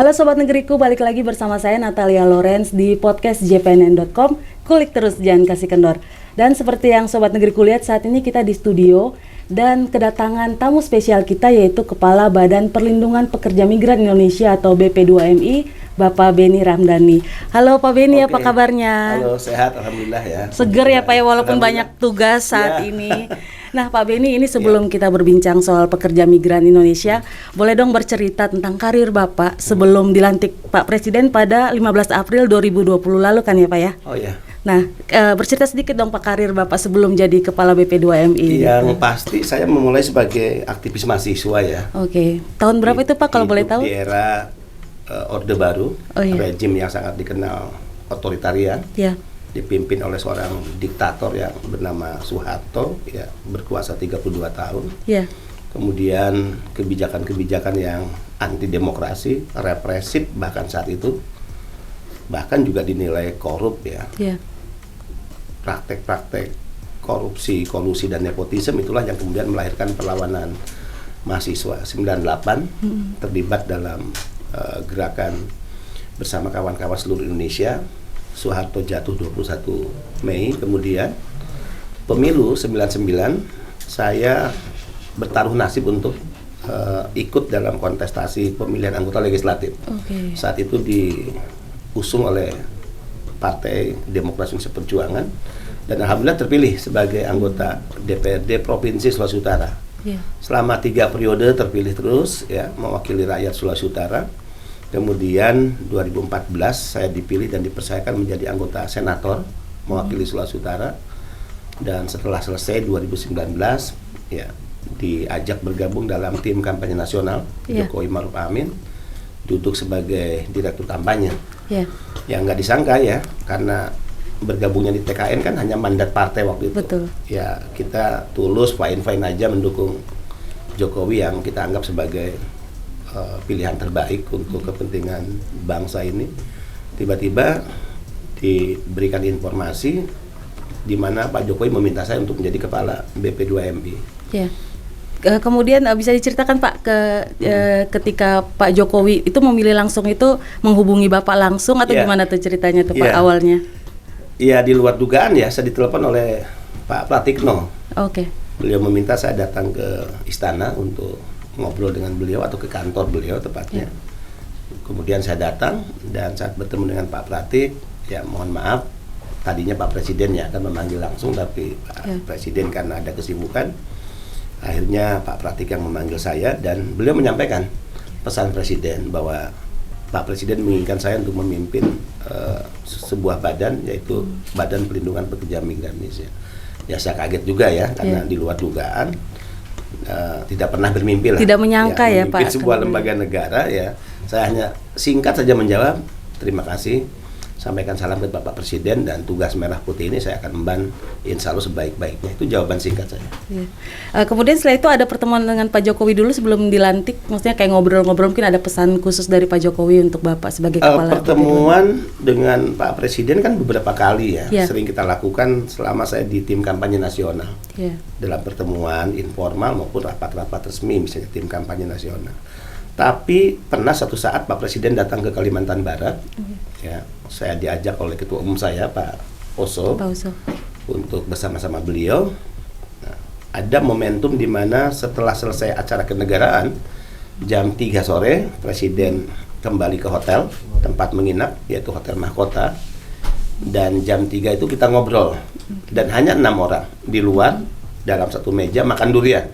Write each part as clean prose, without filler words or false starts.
Halo Sobat Negeriku, balik lagi bersama saya Natalia Lorenz di podcast jpnn.com. Kulik terus, jangan kasih kendor. Dan seperti yang Sobat Negeriku lihat, saat ini kita di studio dan kedatangan tamu spesial kita, yaitu Kepala Badan Perlindungan Pekerja Migran Indonesia atau BP2MI, Bapak Beni Ramdhani. Halo Pak Beni, apa kabarnya? Halo, sehat, alhamdulillah ya. Seger ya Pak ya, walaupun banyak tugas saat ini. Nah Pak Beni, ini sebelum kita berbincang soal pekerja migran Indonesia, boleh dong bercerita tentang karir Bapak sebelum dilantik Pak Presiden pada 15 April 2020 lalu kan ya Pak ya? Oh ya. Nah, bercerita sedikit dong Pak karir Bapak sebelum jadi Kepala BP2MI. Yang pasti saya memulai sebagai aktivis mahasiswa ya. Oke. Tahun berapa itu Pak kalau boleh tahu? Di era Orde Baru, rejim yang sangat dikenal otoritarian. Ya. Dipimpin oleh seorang diktator yang bernama Soeharto, ya, berkuasa 32 tahun. Ya. Kemudian kebijakan-kebijakan yang anti demokrasi, represif bahkan saat itu, bahkan juga dinilai korup ya. Ya. Praktek-praktek korupsi, kolusi dan nepotisme itulah yang kemudian melahirkan perlawanan mahasiswa 98 terlibat dalam gerakan bersama kawan-kawan seluruh Indonesia. Soeharto jatuh 21 Mei, kemudian pemilu 99 saya bertaruh nasib untuk ikut dalam kontestasi pemilihan anggota legislatif. Saat itu diusung oleh Partai Demokrasi Indonesia Perjuangan dan alhamdulillah terpilih sebagai anggota DPRD Provinsi Sulawesi Utara. Selama 3 periode terpilih terus ya, mewakili rakyat Sulawesi Utara. Kemudian 2014 saya dipilih dan dipercayakan menjadi anggota senator mewakili Sulawesi Utara. Dan setelah selesai 2019 ya diajak bergabung dalam tim kampanye nasional Jokowi Maruf Amin, duduk sebagai direktur kampanye. Yang nggak disangka ya, karena bergabungnya di TKN kan hanya mandat partai waktu itu. Betul. Ya kita tulus fine-fine aja mendukung Jokowi yang kita anggap sebagai pilihan terbaik untuk kepentingan bangsa ini. Tiba-tiba diberikan informasi di mana Pak Jokowi meminta saya untuk menjadi kepala BP2MI. Ya. Kemudian bisa diceritakan Pak ketika Pak Jokowi itu memilih langsung itu menghubungi Bapak langsung atau gimana tuh ceritanya tuh Pak awalnya? Iya, di luar dugaan ya, saya ditelepon oleh Pak Pratikno. Beliau meminta saya datang ke istana untuk ngobrol dengan beliau atau ke kantor beliau tepatnya. Kemudian saya datang dan saat bertemu dengan Pak Pratik, ya mohon maaf, tadinya Pak Presiden ya akan memanggil langsung, tapi Pak Presiden karena ada kesibukan, akhirnya Pak Pratik yang memanggil saya dan beliau menyampaikan pesan Presiden bahwa Pak Presiden menginginkan saya untuk memimpin sebuah badan, yaitu Badan Perlindungan Pekerja Migran Indonesia. Ya saya kaget juga ya, karena di luar dugaan. Tidak pernah bermimpi lah. Tidak menyangka ya Pak. Sebuah lembaga negara ya. Saya hanya singkat saja menjawab, terima kasih, sampaikan salam ke Bapak Presiden dan tugas merah putih ini saya akan memban insya Allah sebaik-baiknya. Itu jawaban singkat saya. Kemudian setelah itu ada pertemuan dengan Pak Jokowi dulu sebelum dilantik, maksudnya kayak ngobrol-ngobrol, mungkin ada pesan khusus dari Pak Jokowi untuk Bapak sebagai kepala. Pertemuan dengan Pak Presiden kan beberapa kali ya, sering kita lakukan selama saya di tim kampanye nasional. Dalam pertemuan informal maupun rapat-rapat resmi, misalnya tim kampanye nasional. Tapi pernah satu saat Pak Presiden datang ke Kalimantan Barat, ya, saya diajak oleh Ketua Umum saya Pak Oso, untuk bersama-sama beliau. Nah, ada momentum di mana setelah selesai acara kenegaraan jam 3 sore Presiden kembali ke hotel tempat menginap, yaitu Hotel Mahkota, dan jam 3 itu kita ngobrol dan hanya 6 orang di luar dalam satu meja makan durian.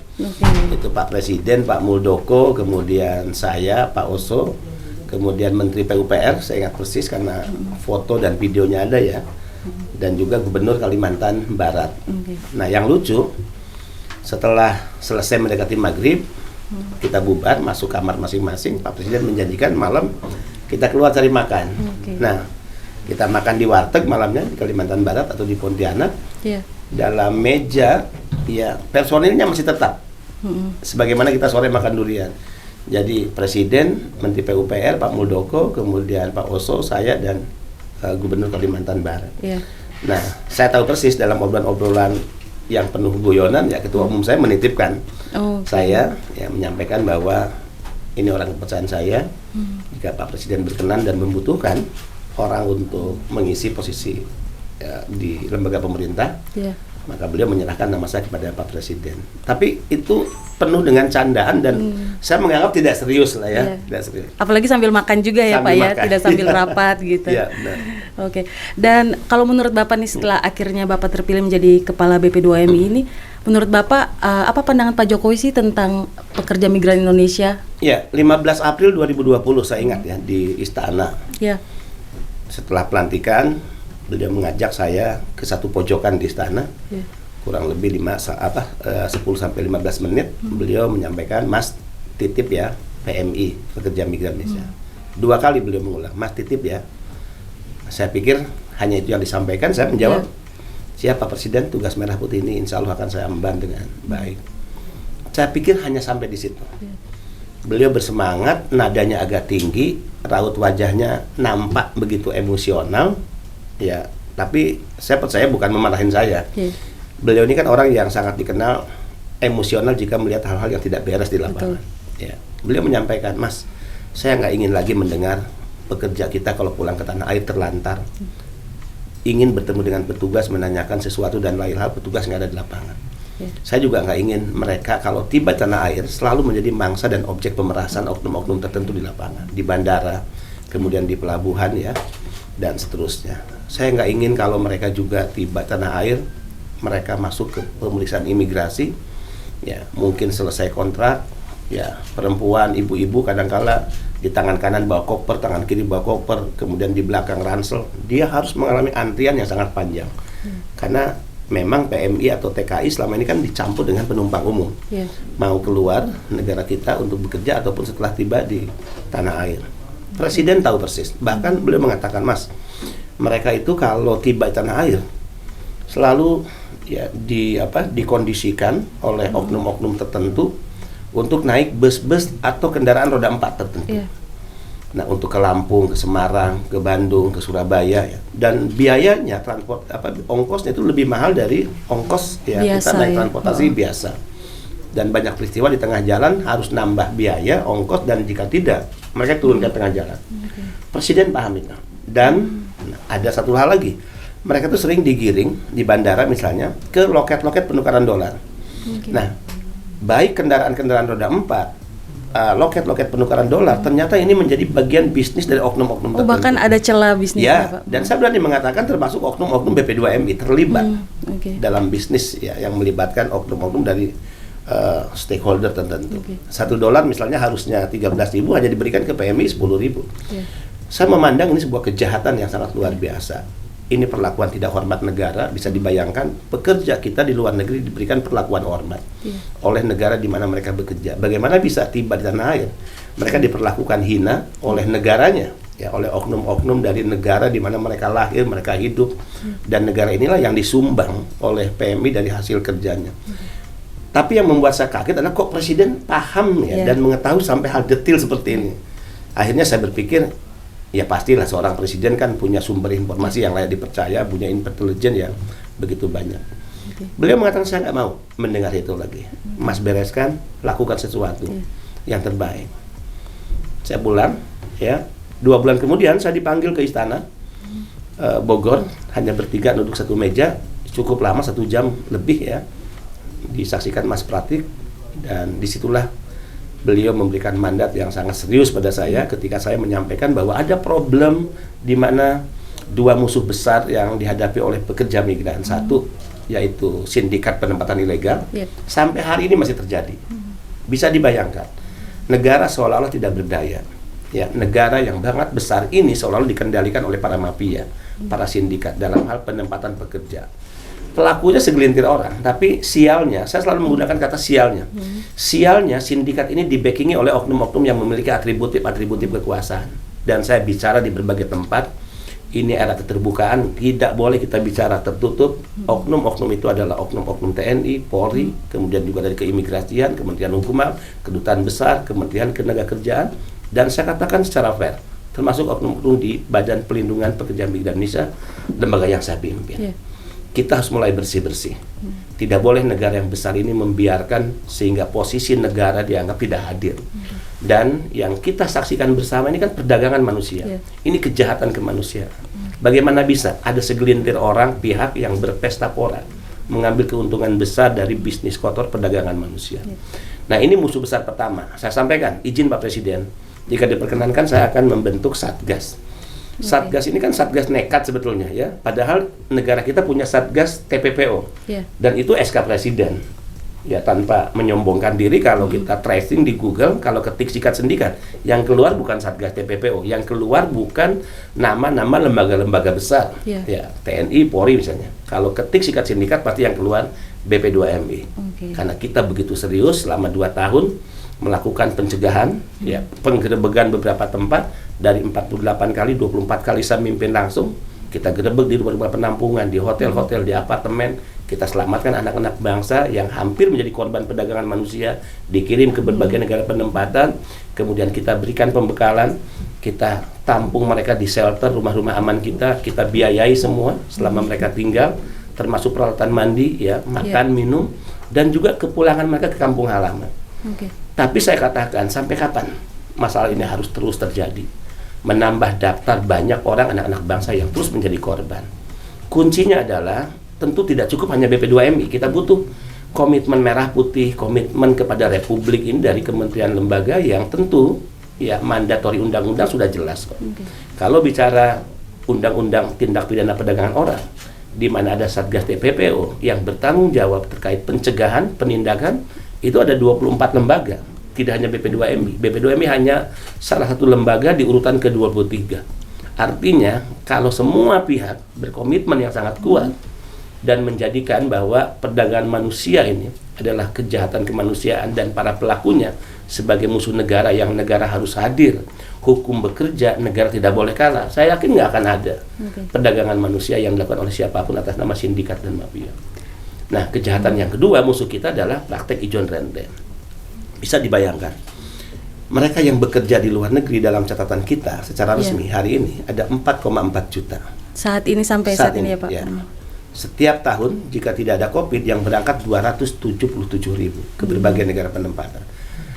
Itu Pak Presiden, Pak Muldoko, kemudian saya, Pak Oso, kemudian Menteri PUPR, saya ingat persis karena foto dan videonya ada ya, dan juga Gubernur Kalimantan Barat. Nah yang lucu, setelah selesai mendekati maghrib, kita bubar, masuk kamar masing-masing. Pak Presiden menjanjikan malam kita keluar cari makan. Nah kita makan di warteg malamnya di Kalimantan Barat atau di Pontianak. Dalam meja ya personilnya masih tetap sebagaimana kita sore makan durian. Jadi Presiden, Menteri PUPR, Pak Muldoko, kemudian Pak Oso, saya dan Gubernur Kalimantan Barat. Nah, saya tahu persis dalam obrolan-obrolan yang penuh guyonan ya Ketua Umum saya menitipkan saya ya menyampaikan bahwa ini orang kepercayaan saya, jika Pak Presiden berkenan dan membutuhkan orang untuk mengisi posisi di lembaga pemerintah, maka beliau menyerahkan nama saya kepada Pak Presiden. Tapi itu penuh dengan candaan dan saya menganggap tidak serius lah ya. Tidak serius. Apalagi sambil makan juga ya Pak ya, tidak sambil rapat gitu. Iya, benar. Oke. Dan kalau menurut Bapak nih setelah akhirnya Bapak terpilih menjadi Kepala BP2MI ini, menurut Bapak apa pandangan Pak Jokowi sih tentang pekerja migran Indonesia? Ya, 15 April 2020 saya ingat ya di Istana. Ya. Setelah pelantikan, beliau mengajak saya ke satu pojokan di Istana, kurang lebih 10-15 menit, beliau menyampaikan, Mas titip ya PMI, pekerja migran Indonesia. 2 kali beliau mengulang, Mas titip ya. Saya pikir hanya itu yang disampaikan, saya menjawab, siapa Presiden, tugas merah putih ini insya Allah akan saya emban dengan baik. Saya pikir hanya sampai di situ. Beliau bersemangat, nadanya agak tinggi, raut wajahnya nampak begitu emosional. Ya, tapi saya percaya bukan memarahin saya. Beliau ini kan orang yang sangat dikenal emosional jika melihat hal-hal yang tidak beres di lapangan. Ya, beliau menyampaikan, Mas, saya nggak ingin lagi mendengar pekerja kita kalau pulang ke tanah air terlantar, ingin bertemu dengan petugas menanyakan sesuatu dan lain hal, petugas nggak ada di lapangan. Saya juga nggak ingin mereka kalau tiba di tanah air selalu menjadi mangsa dan objek pemerasan oknum-oknum tertentu di lapangan, di bandara, kemudian di pelabuhan ya, dan seterusnya. Saya nggak ingin kalau mereka juga tiba tanah air, mereka masuk ke pemeriksaan imigrasi, ya mungkin selesai kontrak, ya perempuan, ibu-ibu kadangkala di tangan kanan bawa koper, tangan kiri bawa koper, kemudian di belakang ransel, dia harus mengalami antrian yang sangat panjang, karena memang PMI atau TKI selama ini kan dicampur dengan penumpang umum, mau keluar negara kita untuk bekerja ataupun setelah tiba di tanah air. Presiden tahu persis, bahkan beliau mengatakan, Mas, mereka itu kalau tiba di tanah air selalu ya dikondisikan oleh oknum-oknum tertentu untuk naik bus-bus atau kendaraan roda 4 tertentu. Nah, untuk ke Lampung, ke Semarang, ke Bandung, ke Surabaya ya. Dan biayanya ongkosnya itu lebih mahal dari ongkos ya biasa, kita naik transportasi biasa. Dan banyak peristiwa di tengah jalan harus nambah biaya ongkos, dan jika tidak mereka turun ke tengah jalan. Presiden paham itu. Dan ada satu hal lagi, mereka tuh sering digiring di bandara misalnya ke loket-loket penukaran dolar. Nah, baik kendaraan-kendaraan roda 4, loket-loket penukaran dolar, ternyata ini menjadi bagian bisnis dari oknum-oknum tertentu. Bahkan ada celah bisnisnya, Pak. Dan saya berani mengatakan termasuk oknum-oknum BP2MI terlibat dalam bisnis ya, yang melibatkan oknum-oknum dari stakeholder tertentu. $1 misalnya harusnya 13.000, hanya diberikan ke PMI 10.000. Saya memandang ini sebuah kejahatan yang sangat luar biasa. Ini perlakuan tidak hormat negara. Bisa dibayangkan pekerja kita di luar negeri diberikan perlakuan hormat oleh negara di mana mereka bekerja. Bagaimana bisa tiba di tanah air mereka diperlakukan hina oleh negaranya, ya, oleh oknum-oknum dari negara di mana mereka lahir, mereka hidup, dan negara inilah yang disumbang oleh PMI dari hasil kerjanya. Tapi yang membuat saya kaget adalah kok Presiden paham ya dan mengetahui sampai hal detail seperti ini. Akhirnya saya berpikir, ya pastilah seorang presiden kan punya sumber informasi yang layak dipercaya, punya intelijen yang begitu banyak. Beliau mengatakan, saya nggak mau mendengar itu lagi. Mas bereskan, lakukan sesuatu yang terbaik. Saya pulang, ya 2 bulan kemudian saya dipanggil ke Istana Bogor, hanya bertiga duduk satu meja, cukup lama 1 jam lebih ya, disaksikan Mas Pratik, dan disitulah beliau memberikan mandat yang sangat serius pada saya ketika saya menyampaikan bahwa ada problem di mana 2 musuh besar yang dihadapi oleh pekerja migran. Satu yaitu sindikat penempatan ilegal, sampai hari ini masih terjadi. Bisa dibayangkan, negara seolah-olah tidak berdaya. Ya, negara yang sangat besar ini seolah-olah dikendalikan oleh para mafia, para sindikat dalam hal penempatan pekerja. Pelakunya segelintir orang, tapi sialnya, saya selalu menggunakan kata sialnya. Sialnya, sindikat ini dibackingi oleh oknum-oknum yang memiliki atributif kekuasaan. Dan saya bicara di berbagai tempat, ini era keterbukaan, tidak boleh kita bicara tertutup. Oknum-oknum itu adalah oknum-oknum TNI, Polri, kemudian juga dari keimigrasian, Kementerian Hukum, Kedutaan Besar, Kementerian Ketenagakerjaan, dan saya katakan secara fair, termasuk oknum-oknum di Badan Pelindungan Pekerja Migran Indonesia, lembaga yang saya pimpin. Kita harus mulai bersih-bersih. Tidak boleh negara yang besar ini membiarkan sehingga posisi negara dianggap tidak hadir. Dan yang kita saksikan bersama ini kan perdagangan manusia. Ini kejahatan kemanusiaan. Bagaimana bisa ada segelintir orang, pihak yang berpesta pora mengambil keuntungan besar dari bisnis kotor perdagangan manusia. Nah, ini musuh besar pertama. Saya sampaikan, izin Pak Presiden, jika diperkenankan saya akan membentuk Satgas. Satgas ini kan Satgas nekat sebetulnya ya. Padahal negara kita punya Satgas TPPO. Dan itu SK Presiden. Ya, tanpa menyombongkan diri, kalau kita tracing di Google, kalau ketik sikat sindikat, yang keluar bukan Satgas TPPO, yang keluar bukan nama-nama lembaga-lembaga besar, ya TNI, Polri misalnya. Kalau ketik sikat sindikat pasti yang keluar BP2MI. Karena kita begitu serius selama 2 tahun melakukan pencegahan, ya penggerebekan beberapa tempat dari 48 kali, 24 kali saya mimpin langsung. Kita gerebek di rumah-rumah penampungan, di hotel-hotel, di apartemen. Kita selamatkan anak-anak bangsa yang hampir menjadi korban perdagangan manusia, dikirim ke berbagai negara penempatan, kemudian kita berikan pembekalan, kita tampung mereka di shelter, rumah-rumah aman kita biayai semua selama mereka tinggal, termasuk peralatan mandi, ya, makan, minum, dan juga kepulangan mereka ke kampung halaman. Tapi saya katakan, sampai kapan masalah ini harus terus terjadi? Menambah daftar banyak orang, anak-anak bangsa yang terus menjadi korban. Kuncinya adalah tentu tidak cukup hanya BP2MI, kita butuh komitmen merah putih, komitmen kepada Republik ini dari kementerian lembaga yang tentu ya mandatori undang-undang sudah jelas kok. Kalau bicara undang-undang tindak pidana perdagangan orang, di mana ada Satgas TPPO yang bertanggung jawab terkait pencegahan, penindakan, itu ada 24 lembaga, tidak hanya BP2MI. BP2MI hanya salah satu lembaga di urutan ke-23. Artinya, kalau semua pihak berkomitmen yang sangat kuat dan menjadikan bahwa perdagangan manusia ini adalah kejahatan kemanusiaan dan para pelakunya sebagai musuh negara yang negara harus hadir, hukum bekerja, negara tidak boleh kalah, saya yakin nggak akan ada perdagangan manusia yang dilakukan oleh siapapun atas nama sindikat dan mafia. Nah, kejahatan yang kedua musuh kita adalah praktek ijon rente. Bisa dibayangkan, mereka yang bekerja di luar negeri dalam catatan kita secara resmi hari ini ada 4,4 juta. Saat ini sampai saat ini ya Pak? Ya. Setiap tahun jika tidak ada COVID yang berangkat 277.000 ke berbagai negara penempatan.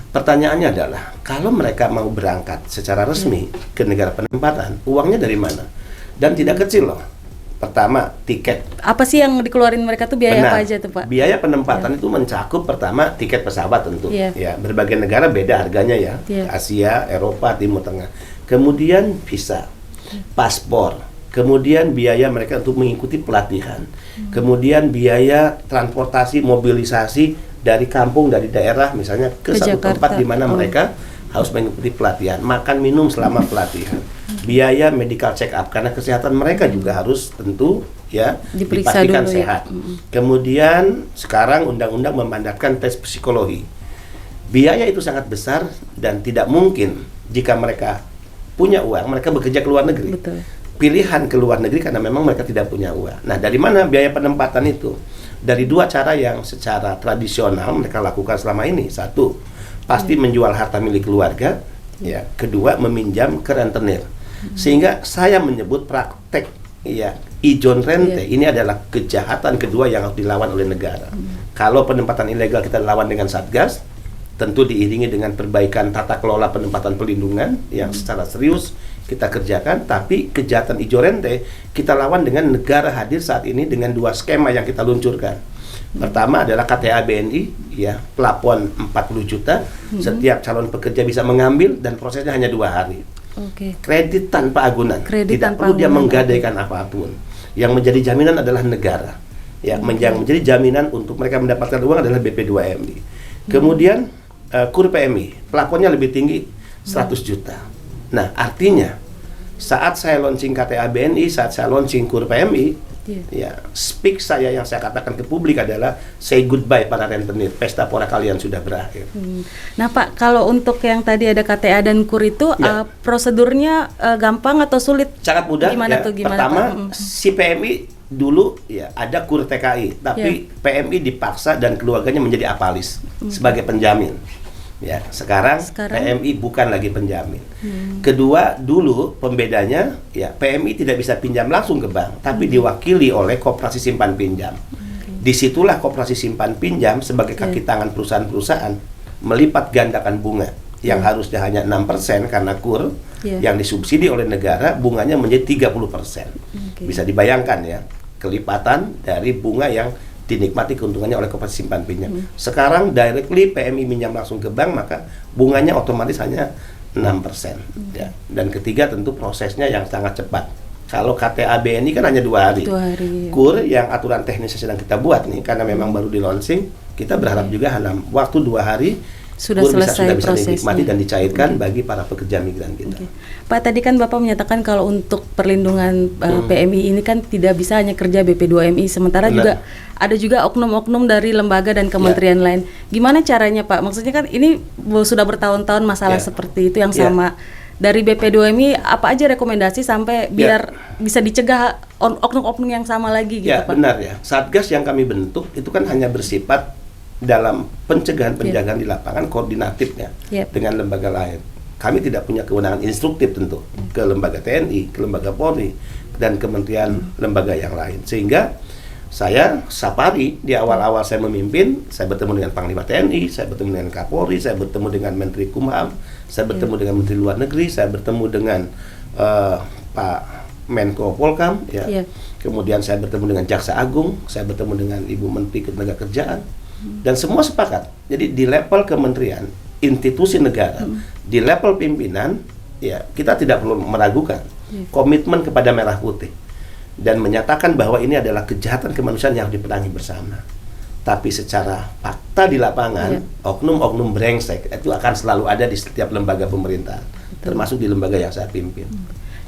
Pertanyaannya adalah, kalau mereka mau berangkat secara resmi ke negara penempatan, uangnya dari mana? Dan tidak kecil loh. Pertama, tiket. Apa sih yang dikeluarin mereka tuh, biaya apa aja tuh Pak? Biaya penempatan itu mencakup pertama tiket pesawat tentu. Ya, berbagai negara beda harganya ya. Asia, Eropa, Timur Tengah. Kemudian visa, paspor. Kemudian biaya mereka untuk mengikuti pelatihan. Kemudian biaya transportasi, mobilisasi dari kampung, dari daerah misalnya ke satu tempat di mana mereka harus mengikuti pelatihan, makan minum selama pelatihan. Biaya medical check up karena kesehatan mereka juga harus tentu ya dipastikan sehat. Kemudian sekarang undang-undang memandatkan tes psikologi. Biaya itu sangat besar dan tidak mungkin jika mereka punya uang, mereka bekerja ke luar negeri. Pilihan ke luar negeri karena memang mereka tidak punya uang. Nah, dari mana biaya penempatan itu? Dari dua cara yang secara tradisional mereka lakukan selama ini. Satu, pasti menjual harta milik keluarga. Ya, kedua, meminjam ke rentenir. Sehingga saya menyebut praktek ya ijon rente ini adalah kejahatan kedua yang harus dilawan oleh negara. Kalau penempatan ilegal kita lawan dengan Satgas, tentu diiringi dengan perbaikan tata kelola penempatan pelindungan yang secara serius kita kerjakan, tapi kejahatan ijon rente kita lawan dengan negara hadir saat ini dengan dua skema yang kita luncurkan. Pertama adalah KTA BNI, ya, plafon 40 juta, setiap calon pekerja bisa mengambil dan prosesnya hanya 2 hari. Kredit tanpa agunan, tidak perlu dia menggadaikan apapun. Yang menjadi jaminan adalah negara. Ya, yang menjadi jaminan untuk mereka mendapatkan uang adalah BP2MI. Kemudian KUR PMI, plafonnya lebih tinggi 100 juta. Nah, artinya saat saya launching KTA BNI, saat saya launching KUR PMI, ya, speak saya yang saya katakan ke publik adalah say goodbye para rentenir, pesta pora kalian sudah berakhir. Nah Pak, kalau untuk yang tadi ada KTA dan KUR itu prosedurnya gampang atau sulit? Sangat mudah. Gimana ya. tuh? Gimana, pertama, Pak? si PMI dulu ya ada KUR TKI, tapi PMI dipaksa dan keluarganya menjadi apalis sebagai penjamin. Ya, sekarang PMI bukan lagi penjamin. Kedua, dulu pembedanya ya PMI tidak bisa pinjam langsung ke bank, tapi diwakili oleh koperasi simpan pinjam. Disitulah koperasi simpan pinjam sebagai kaki tangan perusahaan-perusahaan melipat gandakan bunga yang harusnya hanya 6% karena KUR yang disubsidi oleh negara, bunganya menjadi 30%. Bisa dibayangkan ya, kelipatan dari bunga yang dinikmati keuntungannya oleh koperasi simpan pinjam. Sekarang directly PMI minjam langsung ke bank, maka bunganya otomatis hanya 6%. Ya. Dan ketiga tentu prosesnya yang sangat cepat. Kalau KTA BNI kan hanya 2 hari. KUR yang aturan teknisnya sedang kita buat nih, karena memang baru di launching, kita berharap juga dalam waktu 2 hari sudah selesai bisa prosesnya dinikmati dan dicairkan bagi para pekerja migran kita. Pak, tadi kan Bapak menyatakan kalau untuk perlindungan PMI ini kan tidak bisa hanya kerja BP2MI, sementara juga ada juga oknum-oknum dari lembaga dan kementerian lain. Gimana caranya Pak? Maksudnya kan ini sudah bertahun-tahun masalah seperti itu yang sama. Dari BP2MI apa aja rekomendasi sampai biar bisa dicegah oknum-oknum yang sama lagi gitu Pak? Benar ya. Satgas yang kami bentuk itu kan hanya bersifat dalam pencegahan penjagaan di lapangan, koordinatifnya dengan lembaga lain. Kami tidak punya kewenangan instruktif tentu ke lembaga TNI, ke lembaga Polri, dan kementerian lembaga yang lain. Sehingga saya safari di awal-awal saya memimpin, saya bertemu dengan Panglima TNI, saya bertemu dengan Kapolri, saya bertemu dengan Menteri Kumham, saya bertemu dengan Menteri Luar Negeri, saya bertemu dengan Pak Menko Polkam, kemudian saya bertemu dengan Jaksa Agung, saya bertemu dengan Ibu Menteri Ketenagakerjaan, dan semua sepakat. Jadi di level kementerian, institusi negara, di level pimpinan, ya kita tidak perlu meragukan komitmen kepada merah putih dan menyatakan bahwa ini adalah kejahatan kemanusiaan yang diperangi bersama. Tapi secara fakta di lapangan, oknum-oknum brengsek itu akan selalu ada di setiap lembaga pemerintah, termasuk di lembaga yang saya pimpin.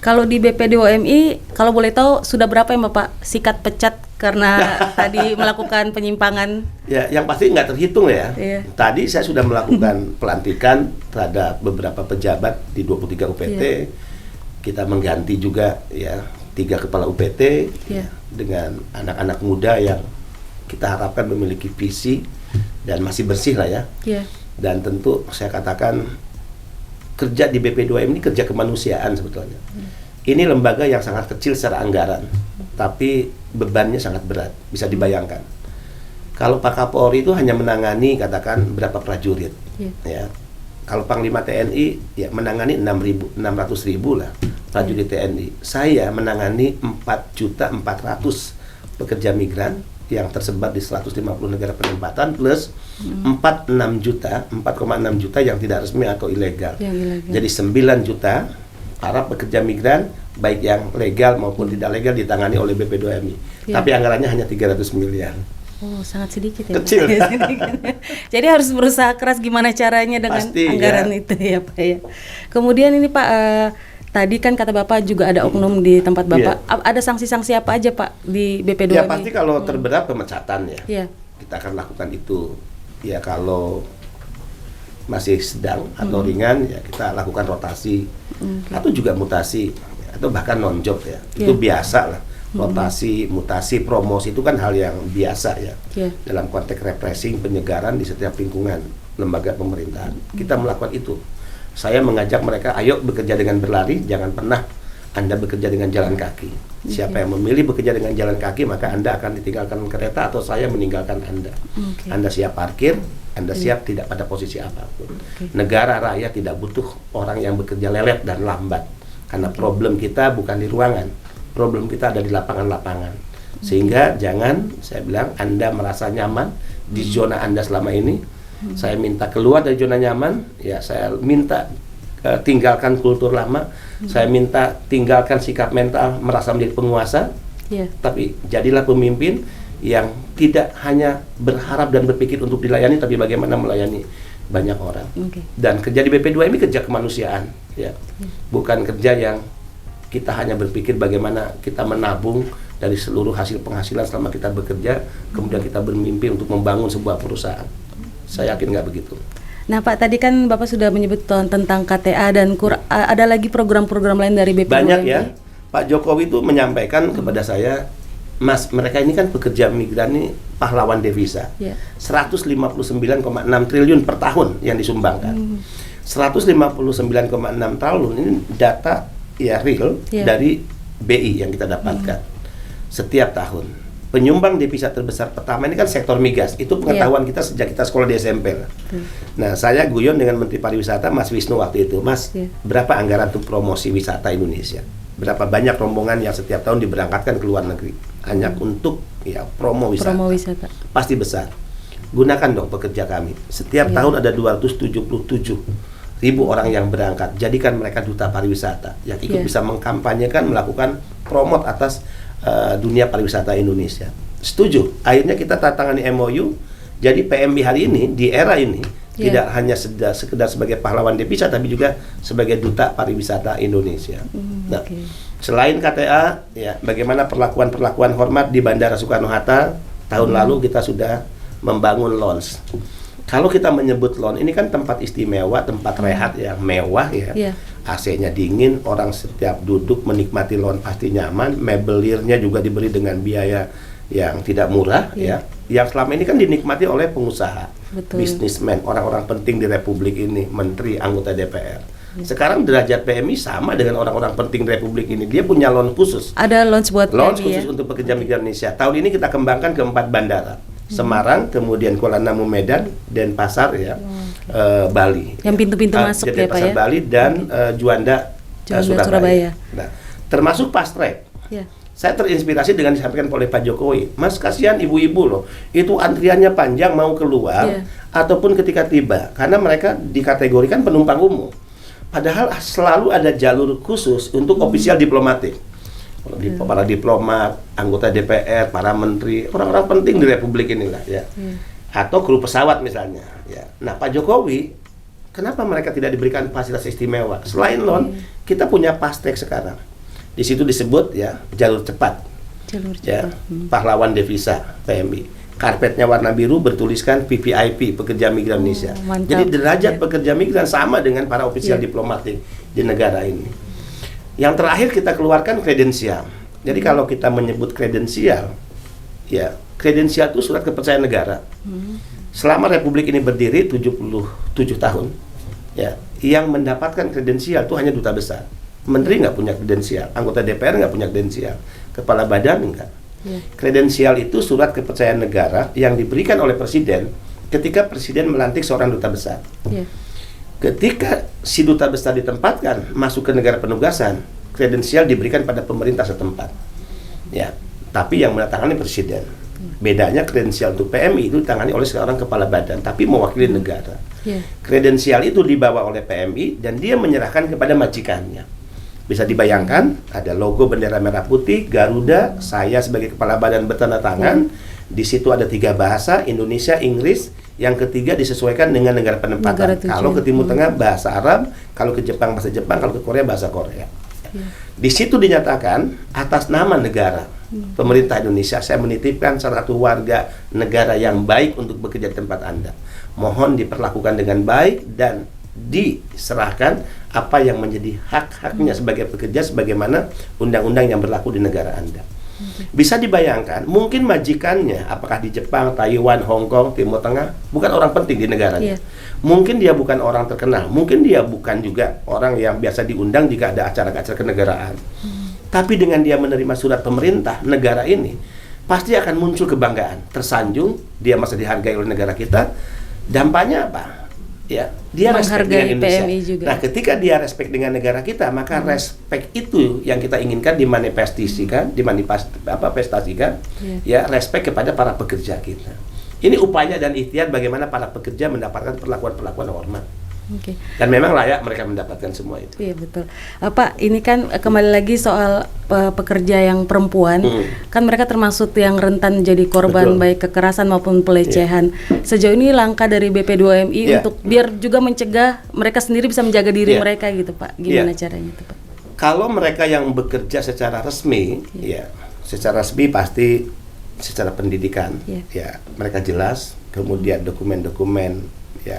Kalau di BP2MI, kalau boleh tahu sudah berapa ya Bapak sikat pecat karena tadi melakukan penyimpangan? Ya, yang pasti nggak terhitung ya. Tadi saya sudah melakukan pelantikan terhadap beberapa pejabat di 23 UPT. Kita mengganti juga ya 3 kepala UPT dengan anak-anak muda yang kita harapkan memiliki visi dan masih bersih lah ya. Dan tentu saya katakan kerja di BP2M ini kerja kemanusiaan sebetulnya. Ini lembaga yang sangat kecil secara anggaran, tapi bebannya sangat berat, bisa dibayangkan. Kalau Pak Kapolri itu hanya menangani katakan berapa prajurit, ya. Kalau Panglima TNI ya menangani 600.000 lah prajurit TNI. Saya menangani 4.400.000 pekerja migran yang tersebar di 150 negara penempatan plus 4,6 juta yang tidak resmi atau ilegal. Jadi 9 juta para pekerja migran baik yang legal maupun tidak legal ditangani oleh BP2MI. Tapi anggarannya hanya 300 miliar. Oh, sangat sedikit ya. Kecil. Jadi harus berusaha keras gimana caranya dengan anggaran itu ya Pak ya. Kemudian ini Pak, tadi kan kata Bapak juga ada oknum di tempat Bapak. Ada sanksi-sanksi apa aja Pak di BP2MI? Ya pasti kalau terberat pemecatan ya. Kita akan lakukan itu. Ya kalau masih sedang atau ringan ya kita lakukan rotasi atau juga mutasi atau bahkan non-job ya. Itu biasa lah. Rotasi, mutasi, promosi itu kan hal yang biasa ya. Dalam konteks repressing, penyegaran di setiap lingkungan lembaga pemerintahan. Kita melakukan itu. Saya mengajak mereka, ayo bekerja dengan berlari, jangan pernah Anda bekerja dengan jalan kaki. Siapa yang memilih bekerja dengan jalan kaki, maka Anda akan ditinggalkan kereta atau saya meninggalkan Anda. Anda siap parkir, Anda siap tidak pada posisi apapun. Negara rakyat tidak butuh orang yang bekerja lelet dan lambat. Karena problem kita bukan di ruangan, problem kita ada di lapangan-lapangan. Sehingga jangan, saya bilang, Anda merasa nyaman di zona Anda selama ini. Saya minta keluar dari zona nyaman, ya saya minta tinggalkan kultur lama, saya minta tinggalkan sikap mental merasa menjadi penguasa, tapi jadilah pemimpin yang tidak hanya berharap dan berpikir untuk dilayani, tapi bagaimana melayani banyak orang. Dan kerja di BP2 ini kerja kemanusiaan, ya, bukan kerja yang kita hanya berpikir bagaimana kita menabung dari seluruh hasil penghasilan selama kita bekerja, kemudian kita bermimpi untuk membangun sebuah perusahaan. Saya yakin nggak begitu. Nah Pak, tadi kan Bapak sudah menyebut tentang KTA dan KUR, ada lagi program-program lain dari BP2MI? Banyak ya. Pak Jokowi itu menyampaikan kepada saya, Mas, mereka ini kan pekerja migran ini pahlawan devisa. 159,6 triliun per tahun yang disumbangkan. 159,6 triliun ini data ya real dari BI yang kita dapatkan setiap tahun. penyumbang devisa terbesar pertama ini kan sektor migas. Itu pengetahuan kita sejak kita sekolah di SMP lah. Nah, saya guyon dengan Menteri Pariwisata Mas Wisnu waktu itu, Mas, berapa anggaran untuk promosi wisata Indonesia? Berapa banyak rombongan yang setiap tahun diberangkatkan ke luar negeri hanya untuk promo wisata. Pasti besar. Gunakan dong pekerja kami. Setiap tahun ada 277.000 orang yang berangkat. Jadikan mereka duta pariwisata yang ikut bisa mengkampanyekan, melakukan promot atas dunia pariwisata Indonesia. Setuju. Akhirnya kita tangani MOU. Jadi PMI hari ini di era ini tidak hanya sekedar sebagai pahlawan devisa, tapi juga sebagai duta pariwisata Indonesia. Nah, selain KTA, bagaimana perlakuan hormat di Bandara Soekarno-Hatta? Tahun lalu kita sudah membangun lounge. Kalau kita menyebut lounge, ini kan tempat istimewa, tempat rehat yang mewah AC-nya dingin, orang setiap duduk menikmati lounge pasti nyaman, mebelirnya juga diberi dengan biaya yang tidak murah yang selama ini kan dinikmati oleh pengusaha, bisnismen, orang-orang penting di Republik ini, menteri, anggota DPR. Sekarang derajat PMI sama dengan orang-orang penting di Republik ini. Dia punya lounge khusus. Ada lounge buat lounge khusus untuk pekerja migran Indonesia. Tahun ini kita kembangkan ke 4 bandara. Semarang, kemudian Kuala Namu, Medan, Denpasar Bali. Yang pintu-pintu masuk Pak ya. Bali dan Juanda, Surabaya. Nah, termasuk fast track. Saya terinspirasi dengan disampaikan oleh Pak Jokowi. Mas, kasihan ibu-ibu loh. Itu antriannya panjang mau keluar ataupun ketika tiba karena mereka dikategorikan penumpang umum. Padahal selalu ada jalur khusus untuk ofisial diplomatik. Para diplomat, anggota DPR, para menteri, orang-orang penting di Republik inilah atau kru pesawat misalnya Nah, Pak Jokowi, kenapa mereka tidak diberikan fasilitas istimewa? Selain lounge, kita punya fast track sekarang. Di situ disebut jalur cepat. Pahlawan devisa PMI. Karpetnya warna biru bertuliskan PPIP, pekerja migran Indonesia. Jadi derajat pekerja migran sama dengan para ofisial diplomatik di negara ini. Yang terakhir kita keluarkan kredensial. Jadi kalau kita menyebut kredensial, kredensial itu surat kepercayaan negara. Selama Republik ini berdiri 77 tahun, yang mendapatkan kredensial itu hanya duta besar. Menteri nggak punya kredensial, anggota DPR nggak punya kredensial, kepala badan enggak. Kredensial itu surat kepercayaan negara yang diberikan oleh Presiden ketika Presiden melantik seorang duta besar. Ketika si duta besar ditempatkan masuk ke negara penugasan, kredensial diberikan pada pemerintah setempat. Tapi yang menandatangani Presiden. Bedanya kredensial untuk PMI itu ditangani oleh seorang kepala badan, tapi mewakili negara. Kredensial itu dibawa oleh PMI dan dia menyerahkan kepada majikannya. Bisa dibayangkan, ada logo bendera merah putih, Garuda, saya sebagai kepala badan bertanda tangan. Di situ ada 3 bahasa, Indonesia, Inggris. Yang ketiga disesuaikan dengan negara penempatan. Kalau ke Timur Tengah bahasa Arab, kalau ke Jepang bahasa Jepang, kalau ke Korea bahasa Korea. Di situ dinyatakan atas nama negara, pemerintah Indonesia, saya menitipkan salah satu warga negara yang baik untuk bekerja di tempat Anda. Mohon diperlakukan dengan baik dan diserahkan apa yang menjadi hak-haknya sebagai pekerja sebagaimana undang-undang yang berlaku di negara Anda. Bisa dibayangkan, mungkin majikannya, apakah di Jepang, Taiwan, Hong Kong, Timur Tengah, bukan orang penting di negaranya. Mungkin dia bukan orang terkenal, mungkin dia bukan juga orang yang biasa diundang jika ada acara-acara kenegaraan. Tapi dengan dia menerima surat pemerintah negara ini, pasti akan muncul kebanggaan, tersanjung, dia masih dihargai oleh negara kita. Dampaknya apa? Dia respect dengan Indonesia. PMI juga. Nah, ketika dia respect dengan negara kita, maka respect itu yang kita inginkan dimanifestasikan, respect kepada para pekerja kita. Ini upaya dan ikhtiar bagaimana para pekerja mendapatkan perlakuan hormat. Dan memang layak mereka mendapatkan semua itu. Iya, betul. Pak, ini kan kembali lagi soal pekerja yang perempuan, kan mereka termasuk yang rentan jadi korban baik kekerasan maupun pelecehan. Sejauh ini langkah dari BP2MI untuk biar juga mencegah mereka sendiri bisa menjaga diri mereka gitu, Pak. Gimana caranya itu, Pak? Kalau mereka yang bekerja secara resmi, secara resmi pasti secara pendidikan, mereka jelas, kemudian dokumen-dokumen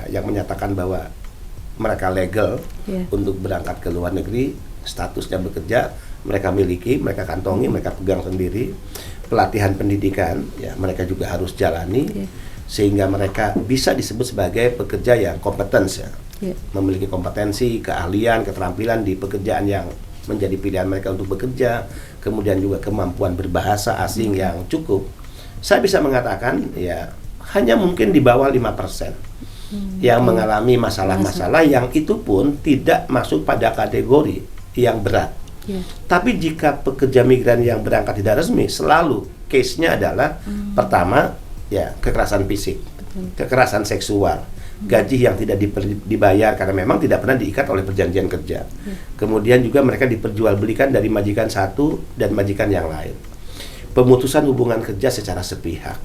yang menyatakan bahwa mereka legal untuk berangkat ke luar negeri, statusnya bekerja, mereka miliki, mereka kantongi, mereka pegang sendiri. Pelatihan pendidikan, mereka juga harus jalani, sehingga mereka bisa disebut sebagai pekerja yang kompeten, memiliki kompetensi, keahlian, keterampilan di pekerjaan yang menjadi pilihan mereka untuk bekerja, kemudian juga kemampuan berbahasa asing yang cukup. saya bisa mengatakan ya hanya mungkin di bawah 5% yang mengalami masalah-masalah yang itu pun tidak masuk pada kategori yang berat. Tapi jika pekerja migran yang berangkat tidak resmi, selalu case-nya adalah pertama ya kekerasan fisik, kekerasan seksual, gaji yang tidak dibayar karena memang tidak pernah diikat oleh perjanjian kerja. Kemudian juga mereka diperjualbelikan dari majikan satu dan majikan yang lain. Pemutusan hubungan kerja secara sepihak.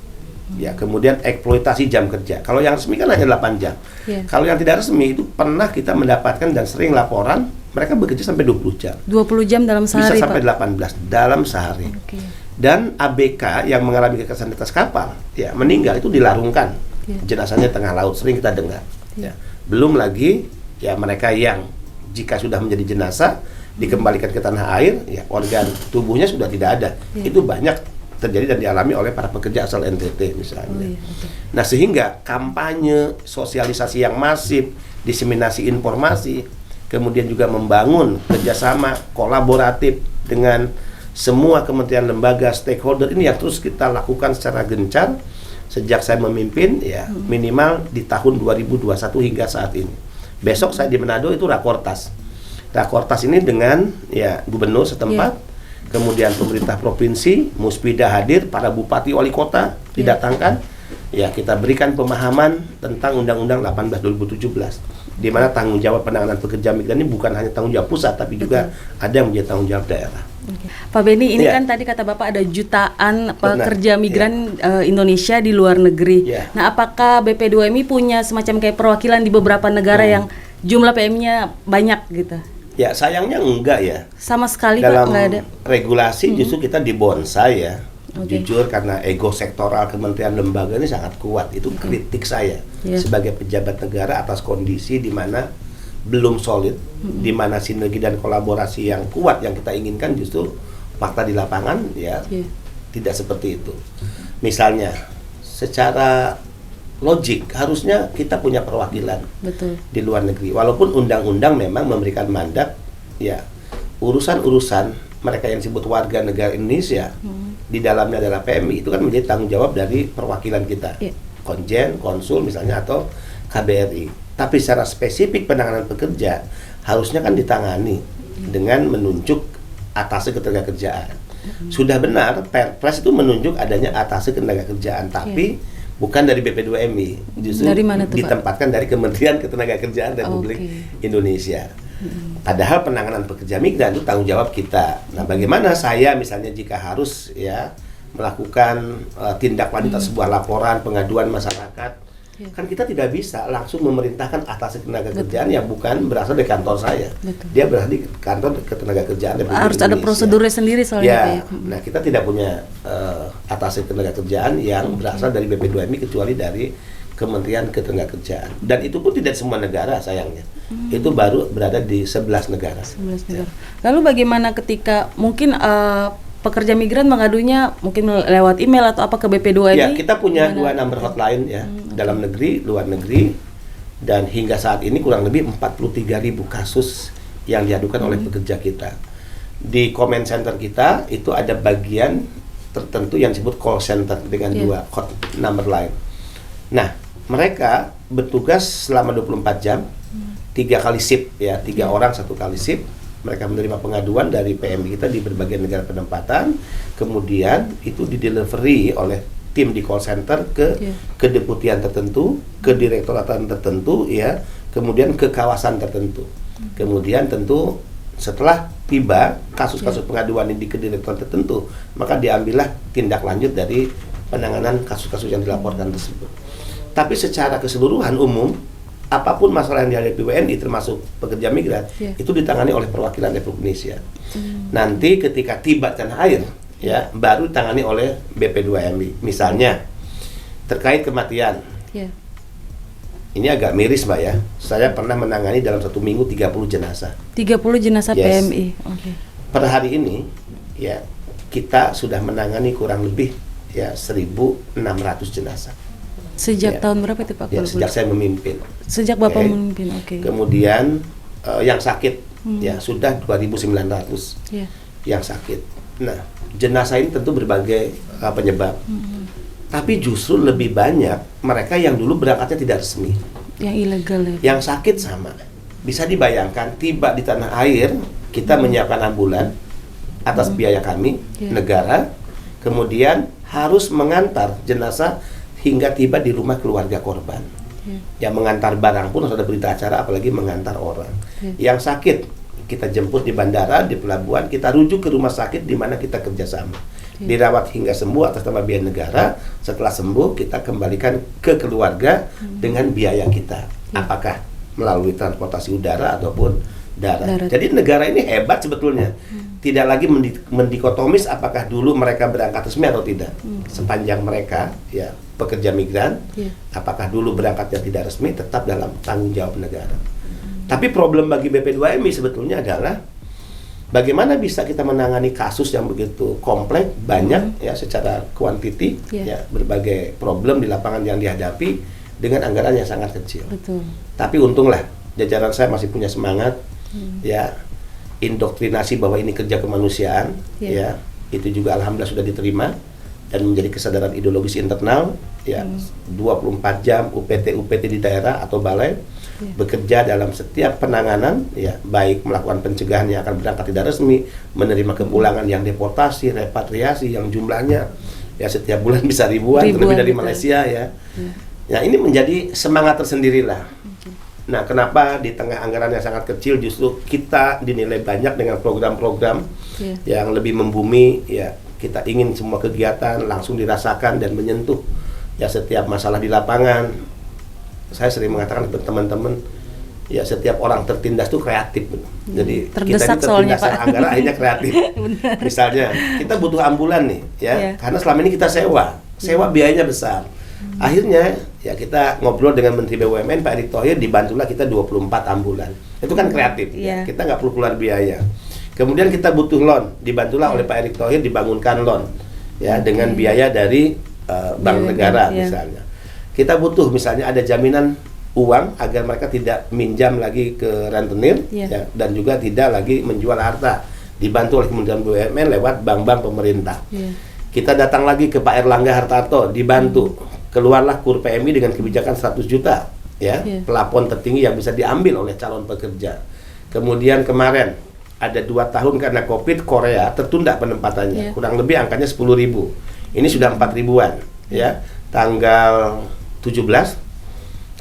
Ya, kemudian eksploitasi jam kerja. Kalau yang resmi kan hanya 8 jam. Kalau yang tidak resmi itu pernah kita mendapatkan dan sering laporan mereka bekerja sampai 20 jam. 20 jam dalam sehari, bisa sampai Pak? 18 dalam sehari. Dan ABK yang mengalami kekerasan di atas kapal, ya meninggal itu dilarungkan. Jenazahnya tengah laut, sering kita dengar. Ya. Belum lagi ya mereka yang jika sudah menjadi jenazah dikembalikan ke tanah air, ya organ tubuhnya sudah tidak ada. Itu banyak terjadi dan dialami oleh para pekerja asal NTT misalnya. Nah, sehingga kampanye, sosialisasi yang masif, diseminasi informasi, kemudian juga membangun kerjasama kolaboratif dengan semua kementerian, lembaga, stakeholder ini yang terus kita lakukan secara gencar sejak saya memimpin ya minimal di tahun 2021 hingga saat ini. Besok saya di Manado itu Rakortas. Rakortas ini dengan ya gubernur setempat, kemudian pemerintah provinsi, Muspida hadir, para bupati wali kota didatangkan. Ya, kita berikan pemahaman tentang Undang-Undang 18 2017 di mana tanggung jawab penanganan pekerja migran ini bukan hanya tanggung jawab pusat tapi juga ada yang menjadi tanggung jawab daerah. Pak Benny, ini kan tadi kata Bapak ada jutaan pekerja migran Indonesia di luar negeri. Nah, apakah BP2MI punya semacam kayak perwakilan di beberapa negara yang jumlah PM-nya banyak gitu? Ya, sayangnya enggak ya. Sama sekali dalam Pak, enggak ada. Regulasi justru kita dibonsai ya. Jujur karena ego sektoral kementerian lembaga ini sangat kuat. Itu kritik saya sebagai pejabat negara atas kondisi di mana belum solid, di mana sinergi dan kolaborasi yang kuat yang kita inginkan justru fakta di lapangan ya tidak seperti itu. Misalnya secara logik harusnya kita punya perwakilan di luar negeri. Walaupun undang-undang memang memberikan mandat ya urusan-urusan mereka yang disebut warga negara Indonesia di dalamnya adalah PMI itu kan menjadi tanggung jawab dari perwakilan kita, konjen, konsul misalnya atau KBRI. Tapi secara spesifik penanganan pekerja harusnya kan ditangani dengan menunjuk atase ketenagakerjaan. Sudah benar Perpres itu menunjuk adanya atase ketenagakerjaan, tapi bukan dari BP2MI, justru dari mana tuh, ditempatkan Pak? Dari Kementerian Ketenagakerjaan Republik Indonesia. Padahal penanganan pekerja migran itu tanggung jawab kita. Nah, bagaimana saya misalnya jika harus ya melakukan tindak lanjut sebuah laporan pengaduan masyarakat, kan kita tidak bisa langsung memerintahkan atas ketenagakerjaan yang bukan berasal dari kantor saya. Dia berasal di kantor ketenagakerjaan Republik harus Indonesia. Ada prosedurnya sendiri soalnya. Nah, kita tidak punya atas ketenagakerjaan yang berasal dari BP2MI kecuali dari Kementerian Ketenagakerjaan. Dan itu pun tidak semua negara sayangnya. Itu baru berada di 11 negara. 11 negara. Lalu bagaimana ketika mungkin pekerja migran mengadunya mungkin lewat email atau apa ke BP2MI? Ya, kita punya 2 number hotline ya, dalam negeri, luar negeri, dan hingga saat ini kurang lebih 43.000 kasus yang diadukan oleh pekerja kita. Di comment center kita itu ada bagian tertentu yang disebut call center dengan 2 hot number line. Nah, mereka bertugas selama 24 jam, 3 kali shift ya, 3 orang 1 kali shift. Mereka menerima pengaduan dari PMI kita di berbagai negara penempatan, kemudian itu didelivery oleh tim di call center ke kedeputian tertentu, ke direktoratan tertentu ya, kemudian ke kawasan tertentu. Kemudian tentu setelah tiba kasus-kasus pengaduan ini di direktorat tertentu, maka diambillah tindak lanjut dari penanganan kasus-kasus yang dilaporkan tersebut. Tapi secara keseluruhan umum, apapun masalah yang dihadapi WNI termasuk pekerja migran itu ditangani oleh perwakilan Republik Indonesia. Nanti ketika tiba tanah air ya baru ditangani oleh BP2MI. Misalnya terkait kematian. Ini agak miris Mbak ya. Saya pernah menangani dalam 1 minggu 30 jenazah. 30 jenazah PMI. Per hari ini ya kita sudah menangani kurang lebih ya 1.600 jenazah. Sejak tahun berapa itu Pak? Ya, sejak saya memimpin. Sejak Bapak memimpin, Kemudian yang sakit ya sudah 2.900 yang sakit. Nah, jenazah ini tentu berbagai penyebab. Tapi justru lebih banyak mereka yang dulu berangkatnya tidak resmi. Yang ilegal ya. Yang sakit sama. Bisa dibayangkan tiba di tanah air, kita menyiapkan ambulan atas biaya kami, negara, kemudian harus mengantar jenazah hingga tiba di rumah keluarga korban. Yang mengantar barang pun harus ada berita acara, apalagi mengantar orang. Yang sakit kita jemput di bandara, di pelabuhan, kita rujuk ke rumah sakit di mana kita kerjasama. Dirawat hingga sembuh atas nama biaya negara. Setelah sembuh kita kembalikan ke keluarga dengan biaya kita. Apakah melalui transportasi udara ataupun darat. Jadi negara ini hebat sebetulnya. Tidak lagi mendikotomis apakah dulu mereka berangkat resmi atau tidak. Sepanjang mereka ya pekerja migran, apakah dulu berangkatnya tidak resmi, tetap dalam tanggung jawab negara. Tapi problem bagi BP2MI sebetulnya adalah bagaimana bisa kita menangani kasus yang begitu kompleks, banyak ya secara kuantiti, ya berbagai problem di lapangan yang dihadapi dengan anggaran yang sangat kecil. Betul. Tapi untunglah jajaran saya masih punya semangat, ya indoktrinasi bahwa ini kerja kemanusiaan, ya itu juga alhamdulillah sudah diterima dan menjadi kesadaran ideologis internal, ya 24 jam UPT di daerah atau balai bekerja dalam setiap penanganan, ya baik melakukan pencegahan yang akan berangkat tidak resmi, menerima kepulangan yang deportasi, repatriasi yang jumlahnya ya setiap bulan bisa ribuan terlebih dari Malaysia ya. Ya ini menjadi semangat tersendiri lah. Nah, kenapa di tengah anggaran yang sangat kecil justru kita dinilai banyak dengan program-program yang lebih membumi, ya kita ingin semua kegiatan langsung dirasakan dan menyentuh ya setiap masalah di lapangan. Saya sering mengatakan ke teman-teman, ya setiap orang tertindas itu kreatif. Jadi terdesak kita soalnya tertindas Pak. anggaran akhirnya kreatif. Misalnya kita butuh ambulan nih, ya karena selama ini kita sewa biayanya besar. Akhirnya ya kita ngobrol dengan Menteri BUMN Pak Erick Thohir, dibantulah kita 24 ambulan. Itu kan kreatif, ya. Kita nggak perlu keluar biaya. Kemudian kita butuh loan, dibantulah oleh Pak Erick Thohir dibangunkan loan, ya dengan biaya dari bank negara misalnya. Kita butuh misalnya ada jaminan uang agar mereka tidak minjam lagi ke rentenir, ya, dan juga tidak lagi menjual harta, dibantu oleh Kementerian BUMN lewat bank-bank pemerintah. Kita datang lagi ke Pak Erlangga Hartarto, dibantu. Keluarlah KUR PMI dengan kebijakan 100 juta, ya, plafon tertinggi yang bisa diambil oleh calon pekerja. Kemudian kemarin ada 2 tahun karena COVID, Korea tertunda penempatannya, kurang lebih angkanya 10.000. Ini sudah 4.000-an, ya. Tanggal 17,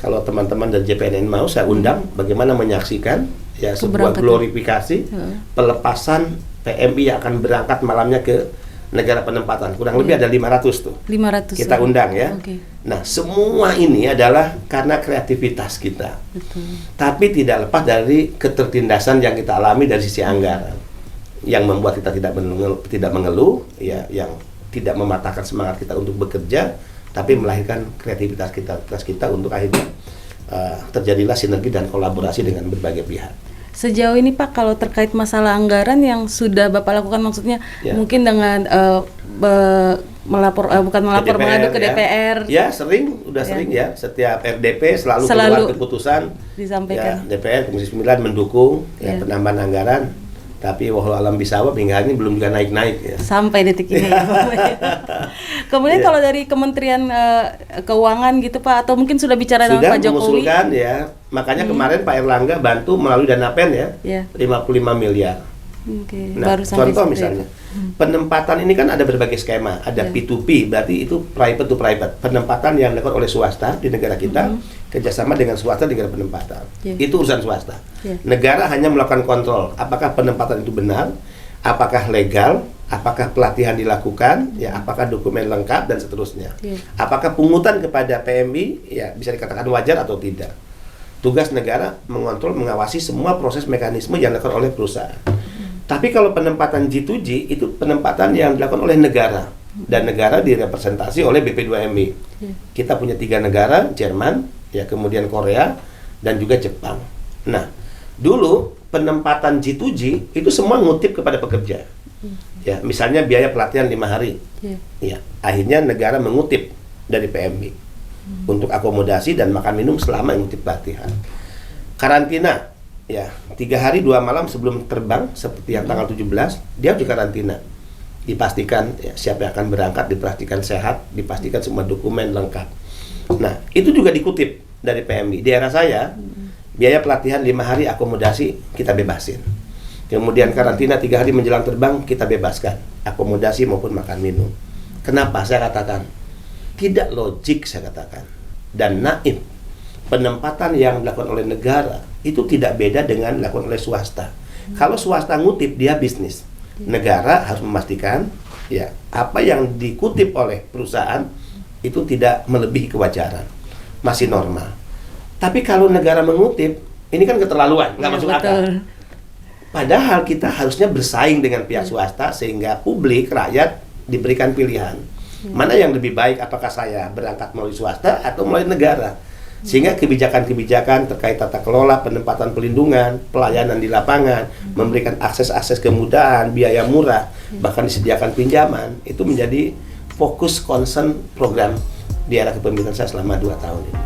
kalau teman-teman dari JPNN mau, saya undang bagaimana menyaksikan ya sebuah glorifikasi pelepasan PMI yang akan berangkat malamnya ke negara penempatan. Kurang lebih ada 500 tuh. 500. Kita undang ya. Nah, semua ini adalah karena kreativitas kita. Tapi tidak lepas dari ketertindasan yang kita alami dari sisi anggaran. Yang membuat kita tidak mengeluh, ya, yang tidak mematahkan semangat kita untuk bekerja, tapi melahirkan kreativitas kita untuk akhirnya terjadilah sinergi dan kolaborasi dengan berbagai pihak. Sejauh ini Pak, kalau terkait masalah anggaran yang sudah Bapak lakukan, maksudnya mungkin dengan mengadu ke DPR. Ya, sering ya. Setiap RDP selalu keluar keputusan disampaikan. Ya, DPR Komisi 9 mendukung penambahan anggaran. Tapi walau alam bisawab hingga hari ini belum juga naik-naik ya. Sampai detik ini. Kemudian kalau dari Kementerian Keuangan gitu Pak, atau mungkin sudah bicara dengan Pak Jokowi? Sudah mengusulkan ya. Makanya kemarin Pak Erlangga bantu melalui dana PEN ya. 55 miliar. Nah, baru contoh misalnya. Penempatan ini kan ada berbagai skema. Ada P2P, berarti itu private to private. Penempatan yang dilakukan oleh swasta di negara kita, kerjasama dengan swasta di negara penempatan. Itu urusan swasta. Negara hanya melakukan kontrol apakah penempatan itu benar, apakah legal, apakah pelatihan dilakukan, ya, apakah dokumen lengkap dan seterusnya. Apakah pungutan kepada PMI ya bisa dikatakan wajar atau tidak. Tugas negara mengontrol, mengawasi semua proses mekanisme yang dilakukan oleh perusahaan. Tapi kalau penempatan G2G itu penempatan yang dilakukan oleh negara, dan negara direpresentasi oleh BP2MI. Kita punya 3 negara, Jerman, ya kemudian Korea, dan juga Jepang. Nah, dulu penempatan G2G itu semua ngutip kepada pekerja. Ya, misalnya biaya pelatihan 5 hari. Ya, akhirnya negara mengutip dari PMI untuk akomodasi dan makan minum selama mengutip pelatihan. Karantina, ya 3 hari 2 malam sebelum terbang seperti yang tanggal 17 dia juga karantina. dipastikan siapa yang akan berangkat, dipastikan sehat, dipastikan semua dokumen lengkap. Nah, itu juga dikutip dari PMI. Di era saya, biaya pelatihan 5 hari akomodasi kita bebasin. Kemudian karantina 3 hari menjelang terbang kita bebaskan, akomodasi maupun makan minum. Kenapa? Saya katakan, tidak logik saya katakan, dan naif. Penempatan yang dilakukan oleh negara itu tidak beda dengan dilakukan oleh swasta. Kalau swasta ngutip, dia bisnis. Negara harus memastikan ya apa yang dikutip oleh perusahaan itu tidak melebihi kewajaran, masih normal. Tapi kalau negara mengutip, ini kan keterlaluan, nggak masuk akal. Padahal kita harusnya bersaing dengan pihak swasta sehingga publik, rakyat diberikan pilihan. Mana yang lebih baik, apakah saya berangkat melalui swasta atau melalui negara? Sehingga kebijakan-kebijakan terkait tata kelola, penempatan pelindungan, pelayanan di lapangan, memberikan akses-akses kemudahan, biaya murah, bahkan disediakan pinjaman, itu menjadi fokus concern program di era kepemimpinan saya selama 2 tahun ini.